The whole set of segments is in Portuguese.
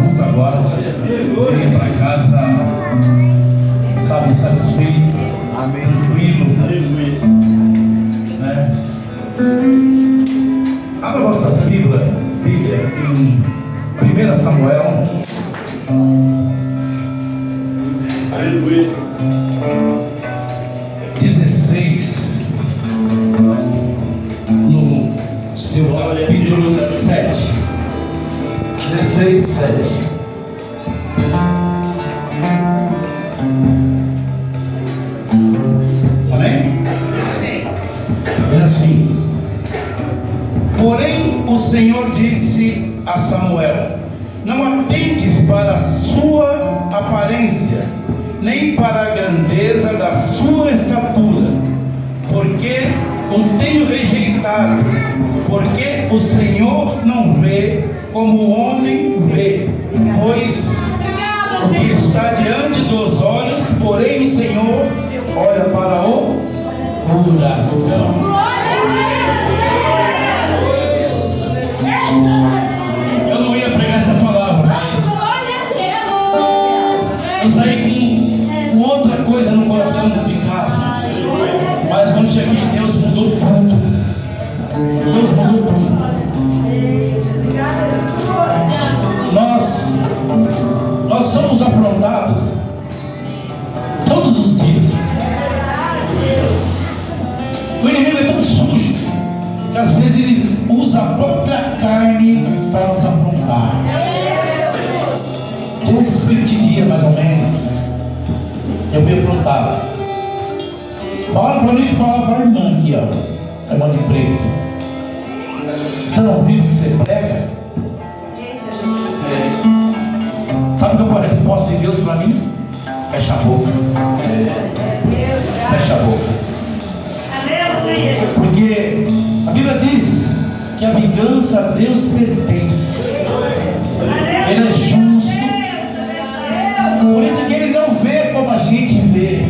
culto agora, venha para casa, sabe, satisfeito, tranquilo, né? Abra vossas Bíblias em 1 Samuel. Aleluia. 16, no seu capítulo 7. 16, 7. Amém? É assim. Porém, o Senhor disse a Samuel: não atentes para a sua aparência, nem para a grandeza da sua estatura, porque o tenho rejeitado, porque o Senhor não vê como o homem vê, pois o que está diante dos olhos, porém o Senhor olha para o coração. Eu não ia pregar essa palavra, mas eu saí com outra coisa no coração de casa. Mas quando cheguei, Deus mudou tudo. Deus mudou tudo. Nós somos aprontados todos os dias. O inimigo é tão sujo que às vezes ele usa a própria carne para nos aprontar. Tem uns 20 dias mais ou menos, eu me aprontava. Falaram para mim que falava para a irmã aqui, ó, a irmã de preto. Você não viu o que você prega? Sabe qual foi a resposta de Deus para mim? Fecha a boca. Fecha a boca. Porque a Bíblia diz que a vingança a Deus pertence. Ele é justo. Por isso que Ele não vê como a gente vê.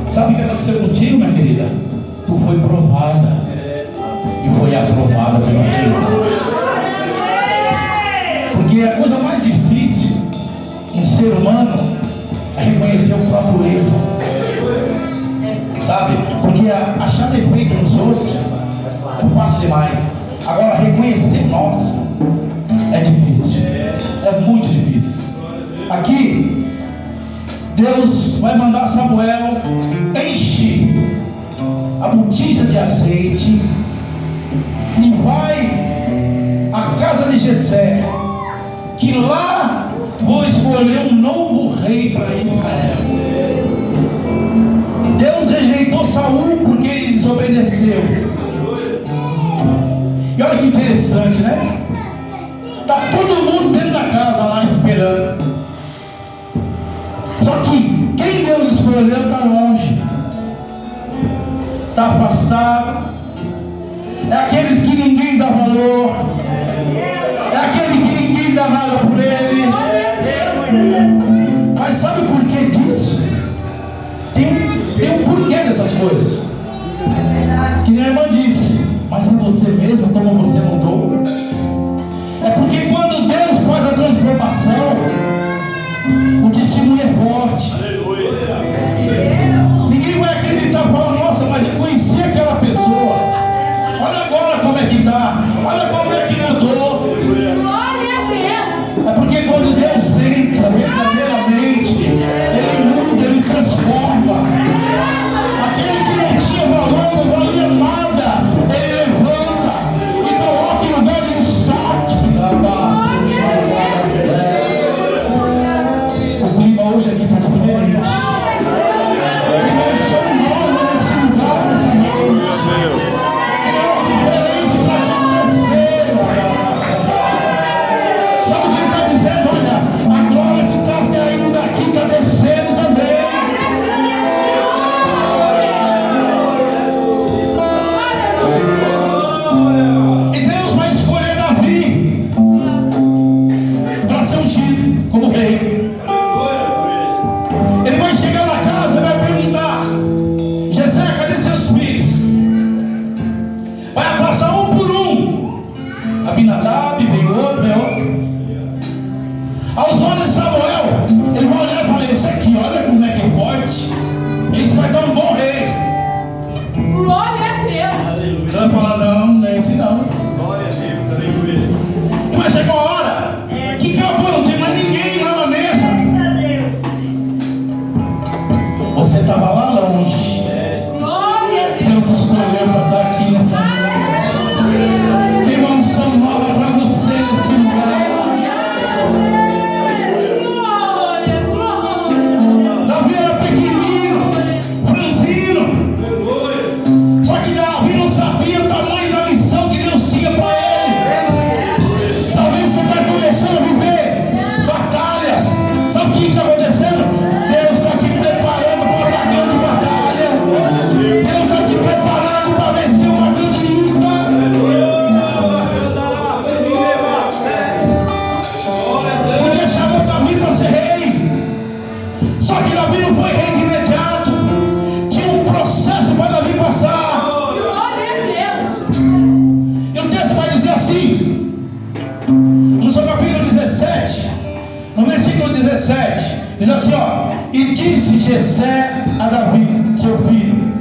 Sabe o que aconteceu contigo, minha querida? Tu foi provada e foi aprovada pelo Senhor. Porque a coisa mais difícil em ser humano é reconhecer o próprio erro. Sabe? Porque achar defeito nos outros é fácil demais. Agora, reconhecer nós é difícil. É muito difícil. Aqui, Deus vai mandar Samuel, enche a botija de azeite e vai à casa de Jessé, que lá vou escolher um novo rei para Israel. Deus rejeitou Saul porque ele desobedeceu. E olha que interessante, né? Está todo mundo dentro da casa lá esperando. Só que quem Deus escolheu está longe, está afastado. É aqueles que ninguém dá valor, é aquele que ninguém dá nada por ele. Mas sabe por que disso? Tem um porquê dessas coisas. Que nem a irmã disse, mas é você mesmo como você mudou. É porque quando Deus faz a transformação, o testemunho é forte. Ninguém vai acreditar, falar, nossa, mas eu conheci aquela pessoa. Olha agora como é que está. Olha como é que mudou. É porque quando Deus entra verdadeiramente, Ele muda, Ele transforma. Aquele que não tinha valor, não valia nada, Ele levanta e coloca em lugar de destaque. O clima hoje aqui está diferente. capítulo 17, no versículo 17, diz assim, ó: e disse Jessé a Davi, seu filho: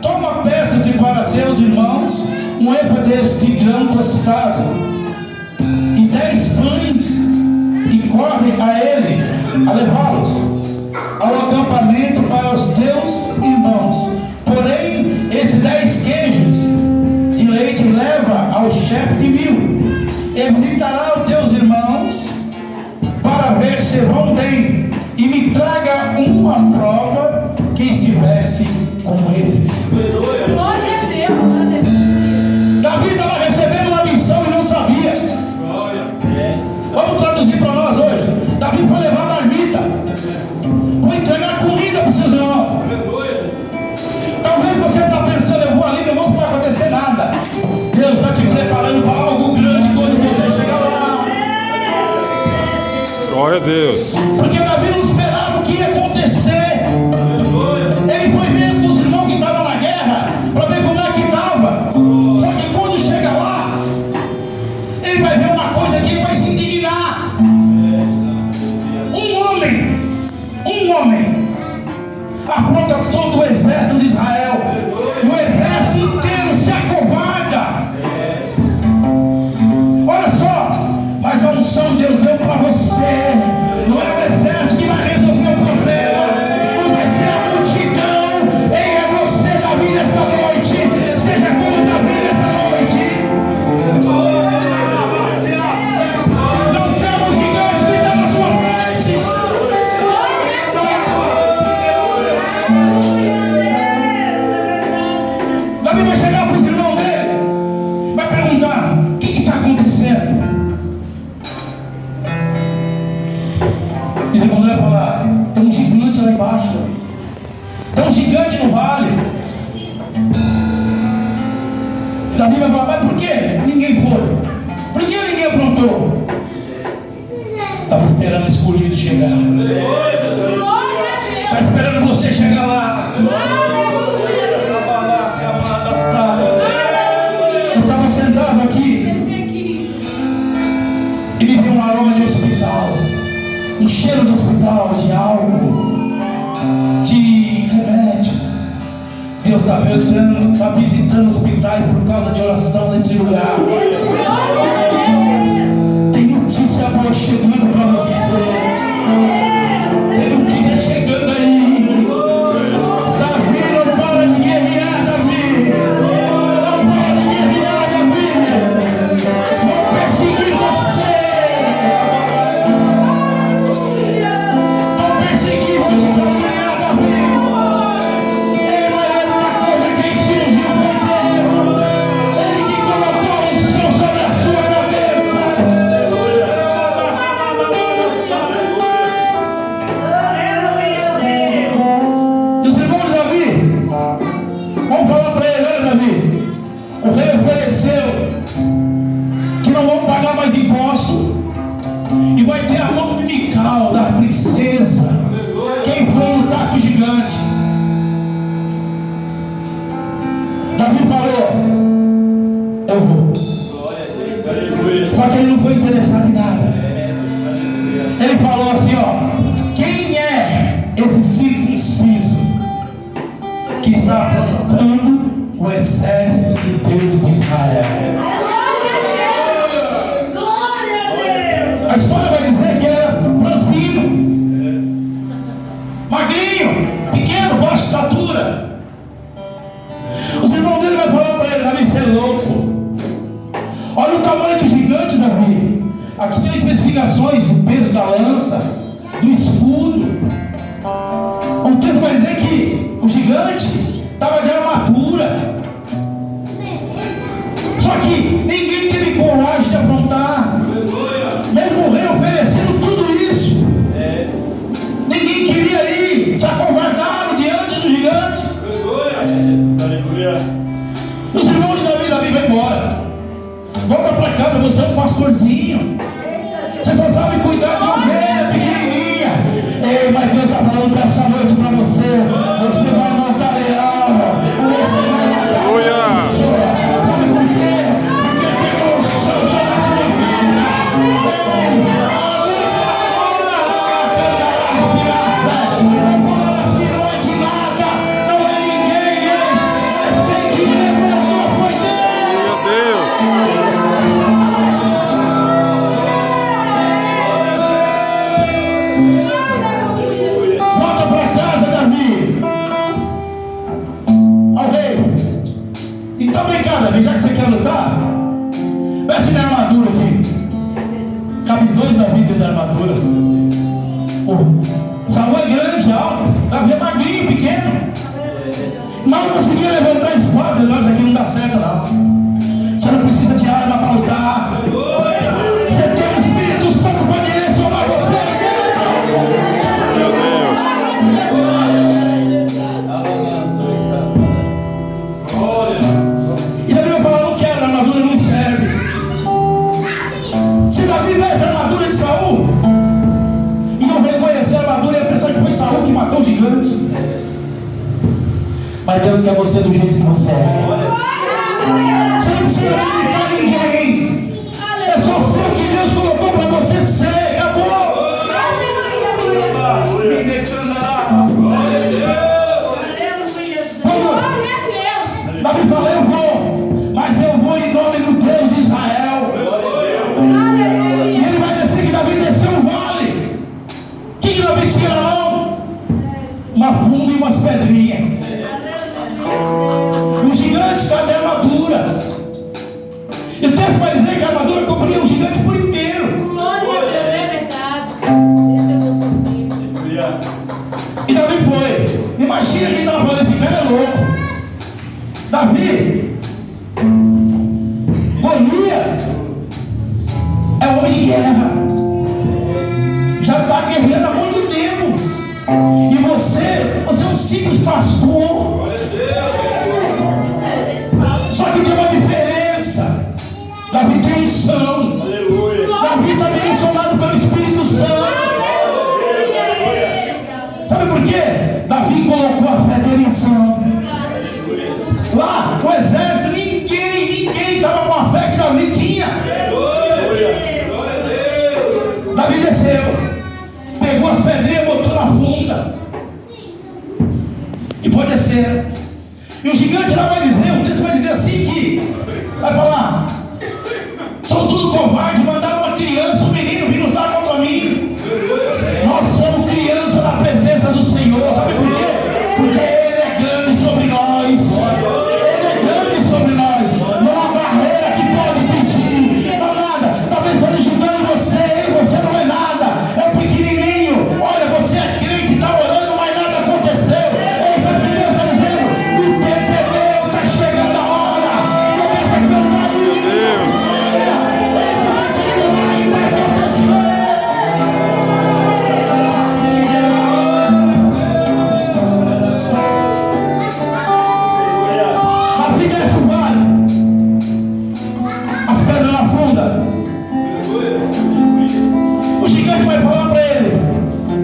toma peças para teus irmãos, um efa deste grão tostado, e 10 pães, e corre a ele a levá-los ao acampamento para os teus irmãos. Porém, esses 10 queijos de leite leva ao chefe de 1000, e visitará os teus irmãos para ver se vão bem, e me traga uma prova que estivesse com eles. Glória a Deus. Davi estava recebendo uma missão e não sabia. Vamos traduzir para nós hoje. Davi foi levar marmita, foi entregar comida para os seus irmãos. Talvez você está pensando, eu vou ali, não vai acontecer nada. Deus está te preparando para algo grande quando você chegar lá. Glória a Deus. Porque Davi não esperava o que ia acontecer. Ele foi ver com os irmãos que estavam na guerra, para ver como é que estava. Só que quando chega lá, ele vai ver uma coisa que ele vai se indignar. Um homem afronta todo o exército de Israel, e o exército inteiro se acovarda. Olha só, mas a unção Deus deu para você. Não é o exército que vai resolver o problema, não vai ser a multidão. Ei, é você, Davi, nessa noite. Seja como Davi nessa noite. Não temos gigante que está na sua frente. Davi vai chegar para os irmãos dele, vai perguntar: o que está acontecendo? Os irmãos vai falar: tem um gigante lá embaixo, tem um gigante no vale. Davi vai falar: mas por que ninguém foi? Por que ninguém aprontou? Estava esperando o escolhido chegar. Está esperando você chegar lá. Eu estava sentado aqui e me deu um aroma de hospital, um cheiro de hospital, de álcool, de remédios. Deus está visitando hospitais por causa de oração nesse lugar. Tem notícia boa chegando para você. Tem notícia chegando aí. Davi não para de guerrear, Davi. Não para de guerrear, Davi. Vão perseguir você. Vão perseguir, vão te caluniar, Davi. Ei, mas é uma coisa que exige o poder. Ele que colocou a unção sobre a sua cabeça. E os irmãos de Davi, vamos falar para ele: olha, Davi, o rei ofereceu que não vão pagar mais imposto, e vai ter a mão de Mical, da princesa, quem for lutar com o gigante. Davi falou: eu vou. Só que ele não foi interessado em nada. Ele falou assim, ó: quem é esse circunciso que está afrontando o exército de Deus de Israel? A história vai dizer que ele era franzino, magrinho, pequeno, baixa estatura. Os irmãos dele vão falar para ele: Davi, você é louco. Olha o tamanho do gigante, Davi. Aqui tem especificações do peso da lança, do escudo. O texto vai dizer que o gigante estava de armadura. Só que ninguém teve coragem de afrontar. Mesmo o rei oferecendo tudo isso, ninguém queria ir. Se acovardaram diante do gigante. Os irmãos de Davi vai embora. Volta para casa, você é um pastorzinho. Você só sabe cuidar de ovelha pequenininha. Ei, mas Deus está falando para essa noite para você. Você vai montar Davi 2, Davi dentro da armadura. Saul é grande, alto. Davi é magrinho, pequeno. Não conseguia levantar a espada. Nós aqui não dá certo, não. Você não precisa de arma para lutar. Você tem o Espírito Santo para direcionar você. E Davi vai falar, não quero, a armadura não serve. Se Davi vê essa armadura de Saul e não reconhecer a armadura, ia pensar que foi Saul que matou o gigante. Mas Deus quer você do jeito que você é. Você não precisa limitar ninguém. É só ser o que Deus colocou para você ser. Acabou. Quando Davi fala, eu vou, mas eu vou em nome do Deus de Israel. E ele vai descer, que Davi desceu o vale. O que Davi tinha na mão? Uma funda e umas pedrinhas. O gigante está de armadura. E o texto vai dizer que a armadura cobria o gigante por inteiro. Glória a Deus, é verdade. E Davi foi. Imagina quem estava falando, esse cara é louco. Davi, Golias, é homem de guerra. Já está guerreando há muito tempo. E você é um simples pastor. Só que tem uma diferença. Davi tem unção. Davi está direcionado pelo Espírito Santo. Sabe por quê? Davi colocou a fé dele em ação. Lá no exército, ninguém estava com a fé que Davi tinha. Davi desceu, pegou as pedrinhas, botou na funda e foi descer. E o gigante lá vai dizer, o texto vai dizer assim que vai falar, são tudo covardes, mandaram uma criança, um menino vir lutar contra mim. Nós somos criança na presença do Senhor. Sabe por quê? Porque Ele é grande sobre nós. Ele é grande sobre nós. Não há barreira que pode impedir. Não há nada. Talvez estão julgando você, você não é nada. É um pequenininho. Olha, você é crente, está orando, mas nada aconteceu. Ei, sabe o que Deus está dizendo? O tempo é meu, está chegando a hora. Começa a cantar isso. O gigante vai falar para ele: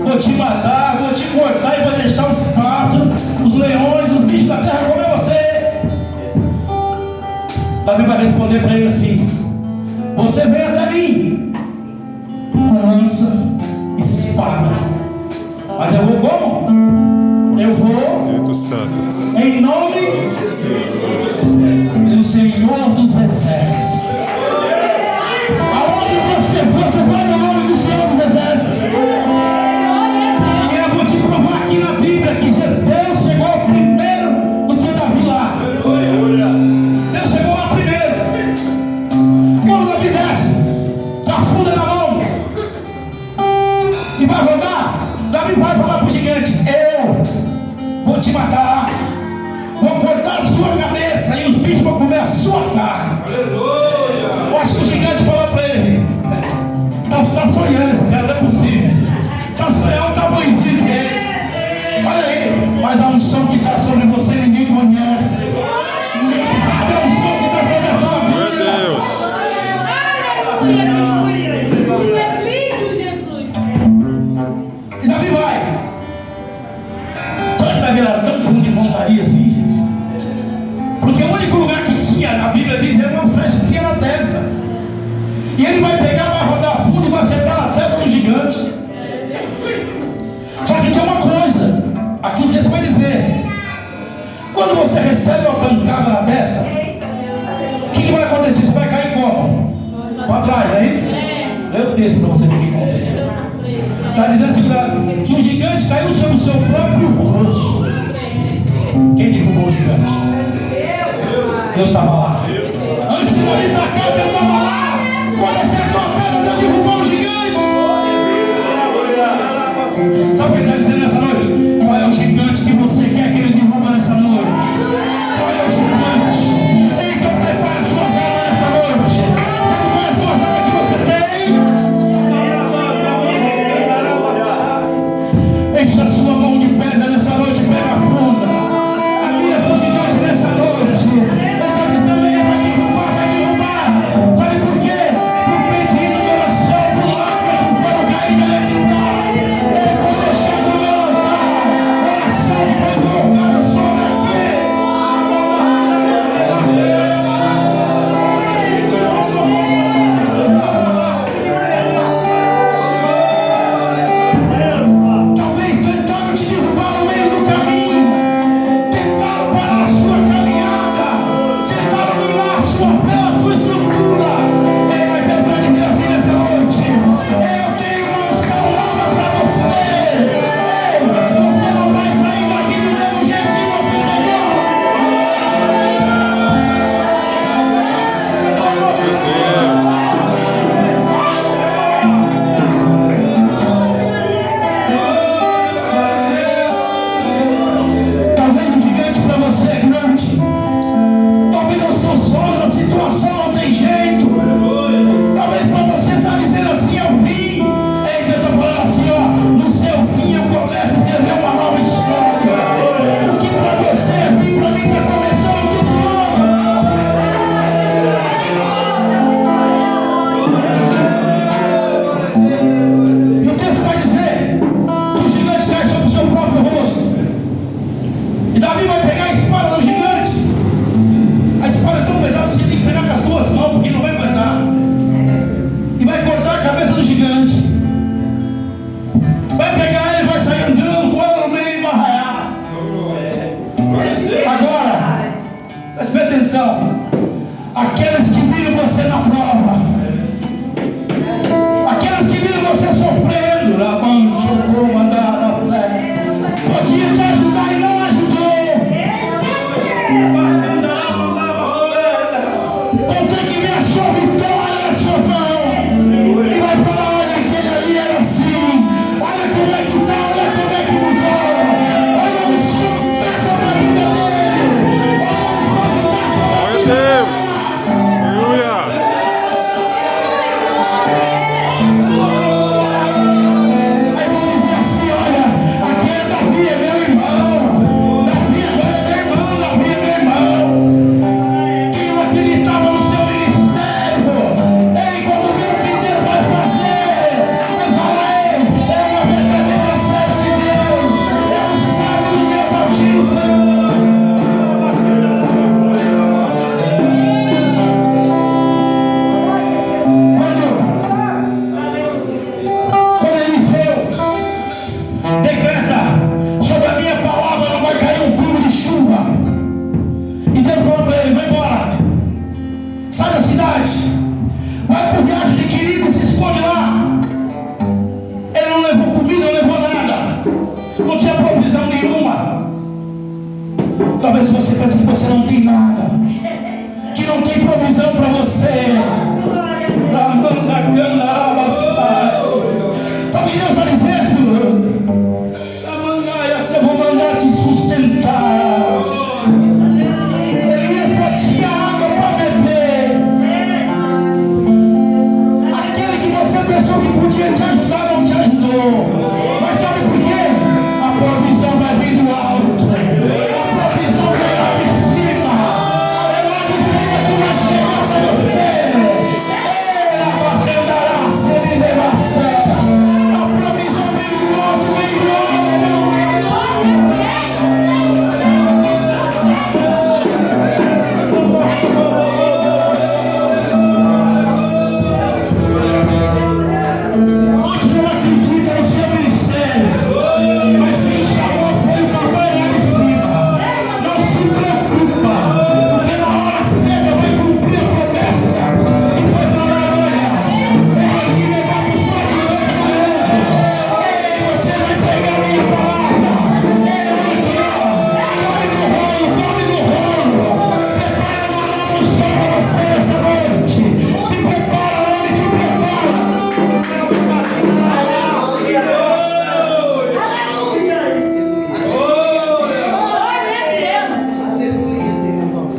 vou te matar, vou te cortar e vou deixar os pássaros, os leões, os bichos da terra comer você. Davi vai responder para ele assim: você vem até mim com lança, espada, mas eu vou como? Eu vou em nome do Senhor dos Exércitos. Você vai no nome do Senhor dos Exércitos. E eu vou te provar aqui na Bíblia que Deus chegou primeiro do que Davi lá. Deus chegou lá primeiro. Quando Davi desce, com a funda na mão e vai rodar, Davi vai falar para o gigante: eu vou te matar, vou cortar a sua cabeça e os bichos vão comer a sua carne. Eu acho que o gigante falou para ele: está sonhando, esse cara não é possível. Está sonhando o tamanhozinho dele. Olha aí, mas a unção que está sobre você ninguém conhece. Ninguém sabe a unção que está sobre a sua vida. E Davi vai. Será que Davi era tão bom de montaria assim, gente? Porque o único lugar que tinha, a Bíblia diz, era uma flechinha na testa. E ele vai pegar, vai rodar a funda e vai acertar na testa do gigante. Só que tem uma coisa, aqui o texto vai dizer: quando você recebe uma pancada na testa, o que vai acontecer? Você vai cair como? Para trás, é isso? Lê o texto para você ver o que aconteceu. Está dizendo assim, que o gigante caiu sobre o seu próprio rosto. Quem derrubou o gigante? Deus estava lá. Antes de Davi atacar, Deus estava lá. Quando acertou a pedra, Deus derrubou o gigante. que não tem provisão para você. Sabe, Deus está dizendo: eu vou mandar te sustentar. Ele ia fatiar água para beber. Aquele que você pensou que podia te ajudar não te ajudou. Mas sabe por quê? A provisão vai vir do alto. A provisão vem lá de cima. É lá de cima que vai chegar para você. Ela vai andar sem elevação. A provisão vem do alto, vem do alto. Muitos não acreditam no seu ministério, mas quem chamou foi o papai lá de cima. Não se preocupa, porque na hora certa vai cumprir a promessa e vai falar: olha, eu vou te levar para os quatro cantos do mundo. Ei, você vai pegar a minha palavra. Ei, olha aqui, ó, come no rolo. Prepara uma nova unção para você essa noite. Te prepara, homem, te prepara.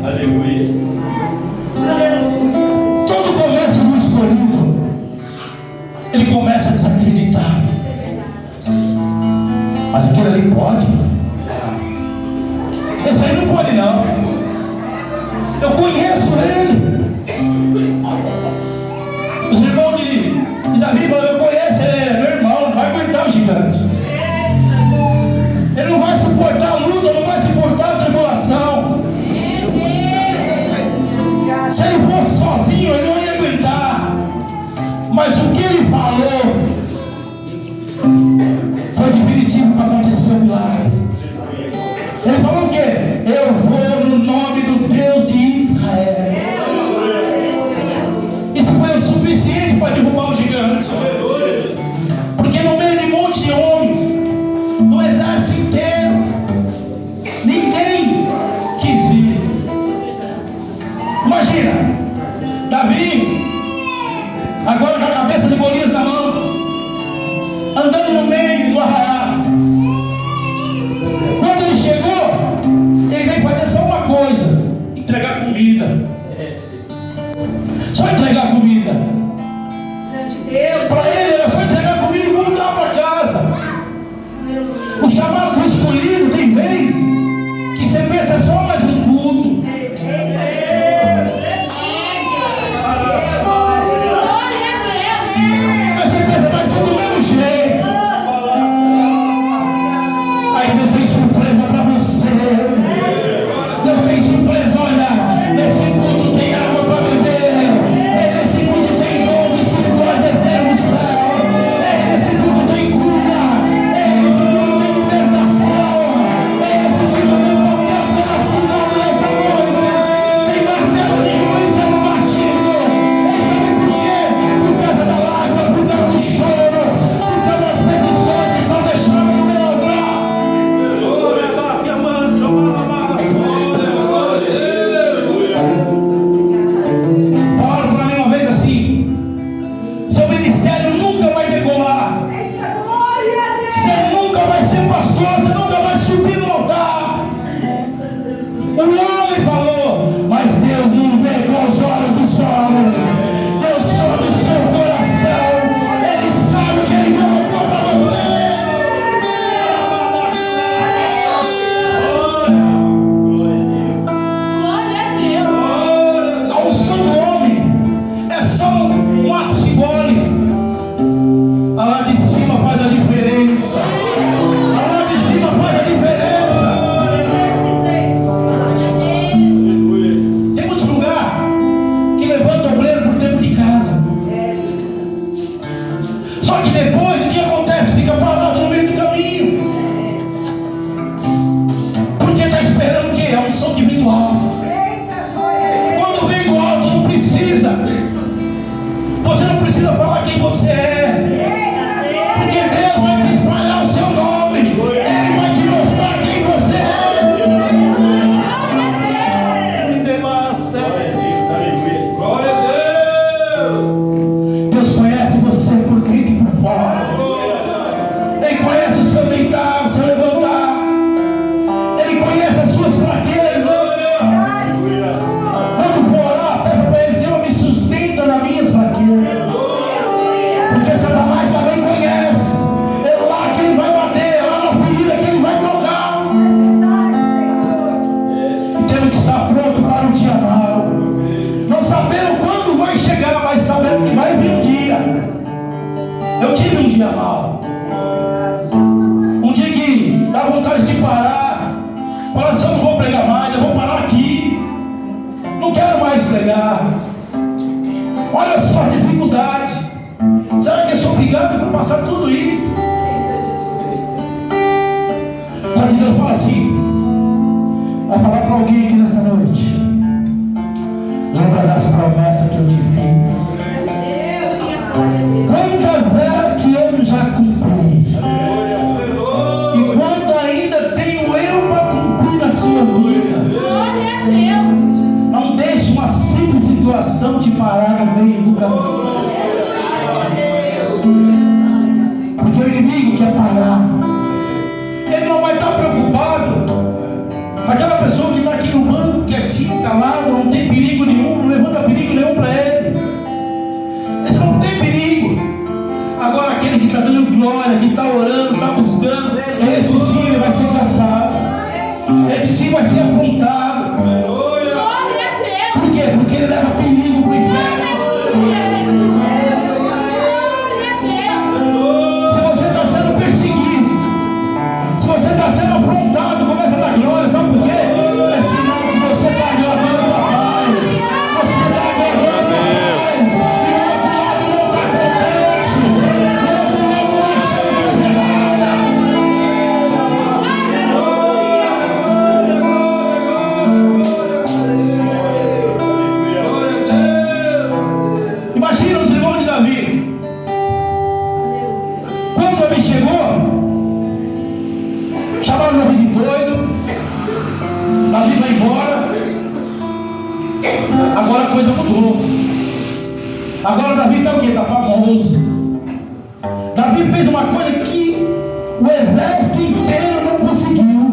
Aleluia. Todo começo do escolhido, ele começa a desacreditar. Mas aquele ali pode? Esse aí não pode, não. Eu conheço ele. Os irmãos de Davi falam: eu conheço ele, é meu irmão, não vai aguentar os gigantes. Ele não vai suportar a luta, não vai suportar a tribulação. Se ele fosse sozinho, ele não ia aguentar. Mas o que ele falou foi definitivo para acontecer o milagre. Ele falou o quê? Eu vou no nome do Deus de Israel. Isso foi o suficiente para derrubar o gigante. Porque no meio de um monte de homens, no exército inteiro, ninguém quis ir. Imagina, Davi, agora com a cabeça de Golias na mão, andando no meio do arraial. Quando ele chegou, ele veio fazer só uma coisa: entregar comida. Só entregar comida. Para ele era só entregar comida e voltar para casa. O chamado do escolhido tem vez que você pensa só mais um culto. Mas você pensa, vai ser do mesmo jeito. Aí Deus tem surpresa para você. Deus tem surpresa, olha. Nesse culto tem água para beber. Nesse culto tem dom espiritual descendo do céu. Nesse culto tem cura. Nesse culto tem libertação. Nesse culto tem poder sendo assinado nessa noite. Tem martelo de juiz sendo batido. E sabe por quê? Por causa da lágrima, por causa do choro, por causa das petições que são deixadas no meu altar. Falaram para mim uma vez assim: seu ministério nunca vai decolar. Você nunca vai ser pastor, você nunca vai subir no altar. O homem falou, mas Deus não vê com os olhos dos homens. Deus sabe o seu coração. Ele sabe o que ele colocou para você. A unção do homem é só um ato simbólico. A lá de cima faz a diferença. A lá de cima faz a diferença. Tem muito lugar que levanta o obreiro por tempo de casa. Só que depois o que acontece? Fica parado no meio do caminho. Porque está esperando o quê? A unção que vem do alto. Quando vem do alto, não precisa. Você não precisa falar quem você é. Porque Deus vai te espalhar o seu nome. Ele vai te mostrar quem você é. dia mal. Um dia que dá vontade de parar. Fala assim, eu não vou pregar mais, eu vou parar aqui. Não quero mais pregar. Olha só a dificuldade. Será que eu sou obrigado a passar tudo isso? Só que Deus fala assim, vai falar para alguém aqui nessa noite. Lembra das promessas que eu te fiz. Quantas é que eu já cumpri? E quanto ainda tenho eu para cumprir na sua vida? Não deixe uma simples situação te parar no meio do caminho. Porque o inimigo quer parar. Ele não vai estar preocupado. Aquela pessoa que está aqui no banco, quietinho, calado, não tem perigo nenhum, não levanta perigo nenhum para ele. Esse não tem perigo. Agora aquele que está dando glória, que está orando, está buscando, esse sim ele vai ser caçado. Esse sim vai ser apontado. Por quê? Porque ele leva perigo para o inferno. Se você está sendo perseguido, se você está sendo apontado, começa a dar glória, sabe por quê? É sinal que você está agradando o papai. Você está agradando o papai. E o outro lado não está contente. O outro lado não está fazendo nada. Imagina os irmãos de Davi. Quando Davi chegou, chamaram Davi de doido. Davi vai embora. Agora a coisa mudou. Agora Davi está o quê? Está famoso. Davi fez uma coisa que o exército inteiro não conseguiu.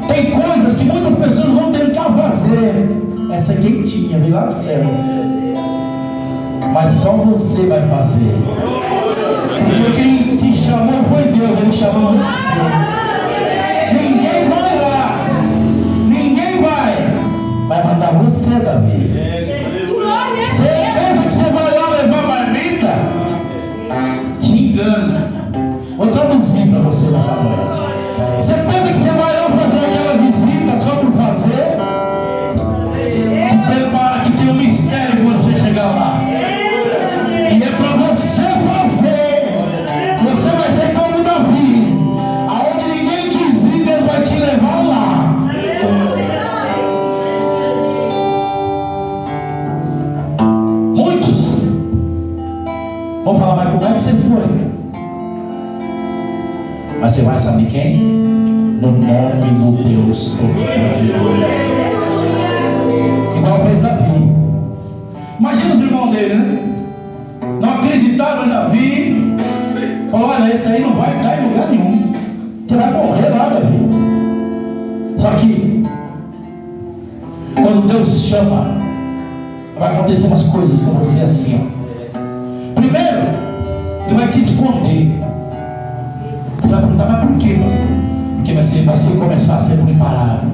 Tem coisas que muitas pessoas vão tentar fazer. Essa é quentinha, vem lá do céu. Mas só você vai fazer. Porque quem te chamou foi Deus, Ele chamou você. Ninguém vai lá. Ninguém vai mandar você, Davi. Você pensa que você vai lá levar marmita? Te engana. Vou traduzir para você nessa noite. Você pensa que você vai lá fazer aquela visita só por fazer? Prepara que tem um mistério quando você chegar lá. E é para você fazer. Você vai ser como Davi. Aonde ninguém quis ir, Deus vai te levar lá. Muitos vão falar, mas como é que você foi? Mas você vai saber quem? No nome do Deus Todo-Poderoso. Igual fez Davi. Imagina os irmãos dele, né? Não acreditaram em Davi. Falou, olha, esse aí não vai estar em lugar nenhum. Você vai morrer lá, Davi. Só que quando Deus chama, vai acontecer umas coisas com você assim, ó. Primeiro, Ele vai te esconder. Você vai perguntar, mas por quê, pastor? Porque você vai começar a ser preparado.